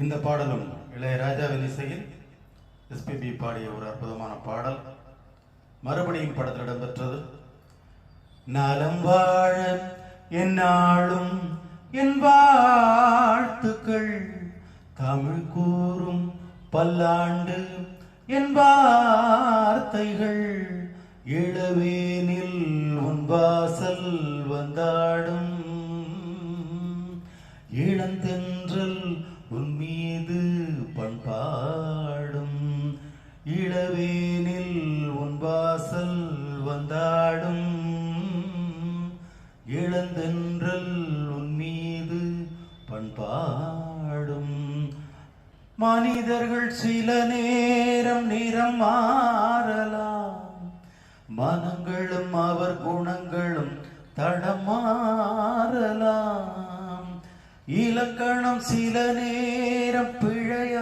இந்த பாடலும் இளையராஜாவின் இசையில் எஸ்பிபி பாடிய ஒரு அற்புதமான பாடல். மறுபடியும் படத்தில் இடம்பெற்றது. நலம் வாழ என்னாலும் என் வாழ்த்துக்கள், தமிழ் கூறும் பல்லாண்டு என் வார்த்தைகள், இளவேனில் உன் வாசல் வந்தாடும், இளந்தென்றல் உன் மீது பண்பாடும், இளவேனில் உன் வாசல் வந்தாடும், இளந்தென்றல் உன் மீது பண்பாடும். மனிதர்கள் சில நேரம் நிறம் மாறலாம், மனங்களும் அவர் குணங்களும் தடமாறலாம், இலக்கணம் சில நேரம் பிழையாகலாம்,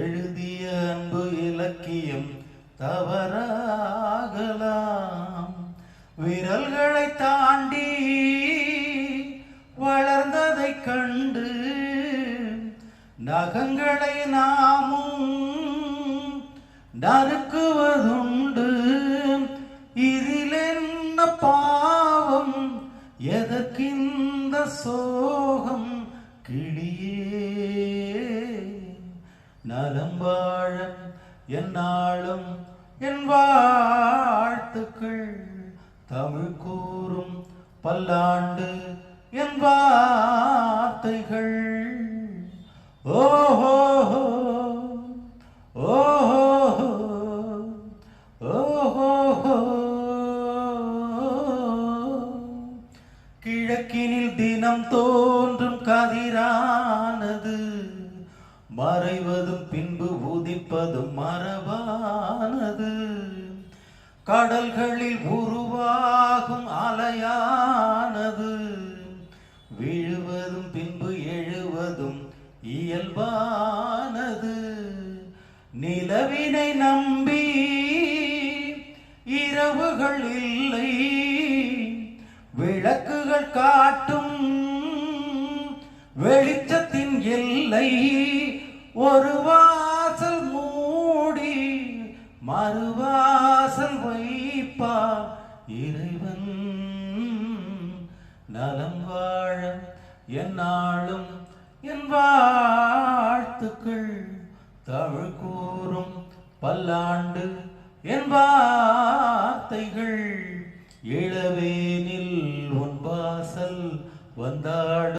எழுதிய அன்பு இலக்கியம் தவறாகலாம், விரல்களை தாண்டி வளர்ந்ததை கண்டு நகங்களை நாமும் நறுக்குவதுண்டு, இதில் என்ன பாவம், எதற்கிந்த சோகம் கிளியே, நலம் வாழ என்னாலும் என் வாழ்த்துக்கள், தமிழ் கூறும் பல்லாண்டு என் வார்த்தைகள். ஓஹோ ஓஹோ ஓஹோ, கிழக்கினில் தினம் தோன்றும் கதிரானது, மறைவதும் பின்பு உதிப்பதும் மரபானது, கடல்களில் உருவாகும் அலையானது, விழுவதும் பின்பு எழுவதும் இயல்பானது, நிலவினை நம்பி இரவுகள் இல்லை, விளக்குகள் காட்டும் வெளிச்சத்தின் எல்லை, ஒரு வாசல் மூடி மறுவாசல் வைப்பார் இறைவன், நலம் வாழ என்னாலும் என் வாழ்த்துக்கள், தமிழ் கூறும் பல்லாண்டு என் வார்த்தைகள், இளவேனில் உன் வாசல் வந்தாடும்.